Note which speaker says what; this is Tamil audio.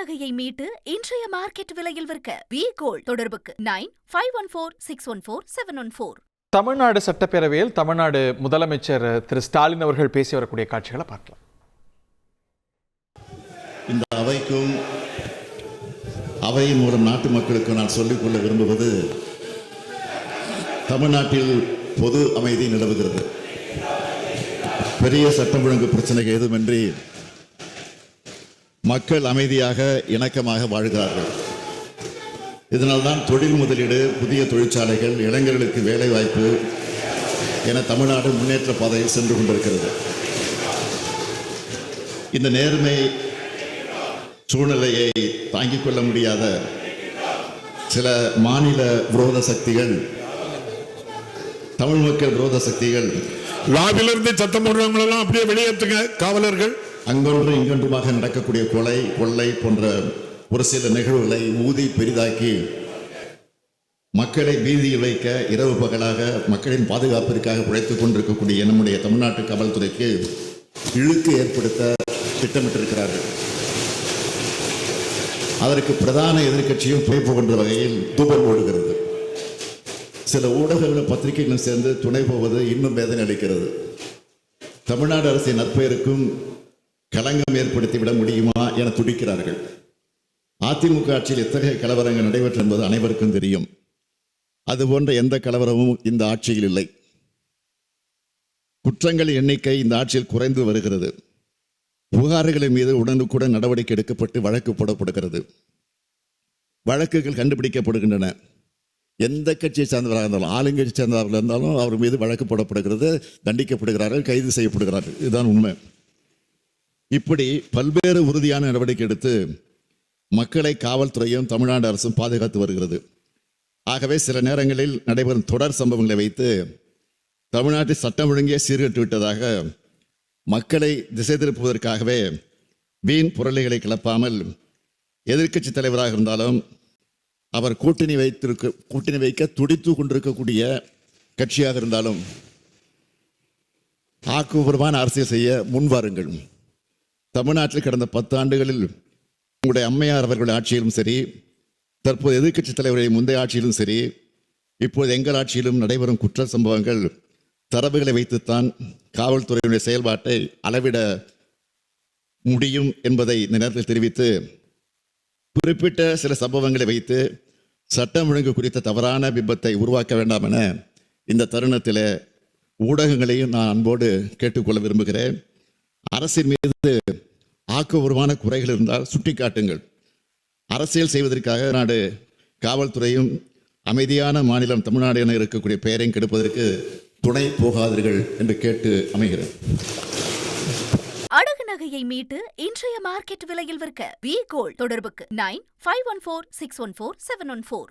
Speaker 1: நகையை மீட்டு இன்றைய மார்க்கெட் விலையில் விற்க வி கோல்ட் தொடர்புக்கு 9514614714.
Speaker 2: தமிழ்நாடு சட்டப்பேரவையில் தமிழ்நாடு முதலமைச்சர் திரு ஸ்டாலின் அவர்கள் பேசி வரக்கூடிய காட்சிகளை பார்க்கலாம்.
Speaker 3: இந்த அவைக்கும் அவையின் மூலம் நாட்டு மக்களுக்கு நான் சொல்லிக்கொள்ள விரும்புவது, தமிழ்நாட்டில் பொது அமைதி நிலவுகிறது. பெரிய சட்டம் ஒழுங்கு பிரச்சனை ஏதுமின்றி மக்கள் அமைதியாக இணக்கமாக வாழ்கிறார்கள். இதனால்தான் தொழில் முதலீடு, புதிய தொழிற்சாலைகள், இளைஞர்களுக்கு வேலை வாய்ப்பு என தமிழ்நாடு முன்னேற்ற பாதையில் சென்று கொண்டிருக்கிறது. இந்த நேர்மை சூழ்நிலையை தாங்கிக் கொள்ள முடியாத சில மாநில விரோத சக்திகள், தமிழ் மக்கள் விரோத சக்திகள்,
Speaker 4: லாபிலிருந்து சட்டம் போடுறவங்களெல்லாம் அப்படியே வெளியேற்றுங்க காவலர்கள்.
Speaker 3: அங்கொன்று இங்கொன்றுமாக நடக்கக்கூடிய கொலை, கொள்ளை போன்ற ஒரு சில நிகழ்வுகளை ஊதி பெரிதாக்கி மக்களை பீதியில் வைக்க இரவு பகலாக மக்களின் பாதுகாப்பிற்காக உழைத்துக் கொண்டிருக்கக்கூடிய நம்முடைய தமிழ்நாட்டு காவல்துறைக்கு இழுக்கு ஏற்படுத்த திட்டமிட்டிருக்கிறார்கள். அதற்கு பிரதான எதிர்க்கட்சியும் துணை போகின்ற வகையில் தூபம் ஓடுகிறது. சில ஊடகங்களும் பத்திரிகைகளும் சேர்ந்து துணை போவது இன்னும் வேதனை அளிக்கிறது. தமிழ்நாடு அரசின் நற்பெயருக்கும் களங்கம் ஏற்படுத்திவிட முடியுமா என துடிக்கிறார்கள். அதிமுக ஆட்சியில் எத்தகைய கலவரங்கள் நடைபெற்று என்பது அனைவருக்கும் தெரியும். அதுபோன்ற எந்த கலவரமும் இந்த ஆட்சியில் இல்லை. குற்றங்களின் எண்ணிக்கை இந்த ஆட்சியில் குறைந்து வருகிறது. புகார்களின் மீது உடனுக்குடன் நடவடிக்கை எடுக்கப்பட்டு வழக்கு போடப்படுகிறது. வழக்குகள் கண்டுபிடிக்கப்படுகின்றன. எந்த கட்சியை சார்ந்தவராக இருந்தாலும், ஆளுங்கட்சி சேர்ந்தவர்கள் இருந்தாலும் அவர் மீது வழக்கு போடப்படுகிறது, தண்டிக்கப்படுகிறார்கள், கைது செய்யப்படுகிறார்கள். இதுதான் உண்மை. இப்படி பல்வேறு உறுதியான நடவடிக்கை எடுத்து மக்களை காவல்துறையும் தமிழ்நாடு அரசும் பாதுகாத்து வருகிறது. ஆகவே சில நேரங்களில் நடைபெறும் தொடர் சம்பவங்களை வைத்து தமிழ்நாட்டில் சட்டம் ஒழுங்கே சீர்கட்டு விட்டதாக மக்களை திசை திருப்புவதற்காகவே வீண் புரளிகளை கிளப்பாமல், எதிர்க்கட்சி தலைவராக இருந்தாலும் அவர் கூட்டணி வைக்க துடித்து கொண்டிருக்கக்கூடிய கட்சியாக இருந்தாலும் ஆக்கப்பூர்வமான அரசியல் செய்ய முன்வாருங்கள். தமிழ்நாட்டில் கடந்த 10 ஆண்டுகளில் உங்களுடைய அம்மையார் அவர்கள் ஆட்சியிலும் சரி, தற்போது எதிர்க்கட்சி தலைவரை முந்தைய ஆட்சியிலும் சரி, இப்போது எங்கள் ஆட்சியிலும் நடைபெறும் குற்ற சம்பவங்கள் தரவுகளை வைத்துத்தான் காவல்துறையினுடைய செயல்பாட்டை அளவிட முடியும் என்பதை இந்த நேரத்தில் தெரிவித்து, குறிப்பிட்ட சில சம்பவங்களை வைத்து சட்டம் ஒழுங்கு குறித்த தவறான பிம்பத்தை உருவாக்க வேண்டாம் என இந்த தருணத்தில் ஊடகங்களையும் நான் அன்போடு கேட்டுக்கொள்ள விரும்புகிறேன். அரசின் மீது ஆக்கப்பூர்வமான குறைகள் இருந்தால் சுட்டிக்காட்டுங்கள். அரசியல் செய்வதற்காக நாடு காவல்துறையும் அமைதியான மாநிலம் தமிழ்நாடு என இருக்கக்கூடிய பெயரையும் கெடுப்பதற்கு துணை போகாதீர்கள் என்று கேட்டு அமைகிறேன்.
Speaker 1: அடகு நகையை மீட்டு இன்றைய மார்க்கெட் விலையில் விற்க வி கோல்ட் தொடர்புக்கு 9514614714.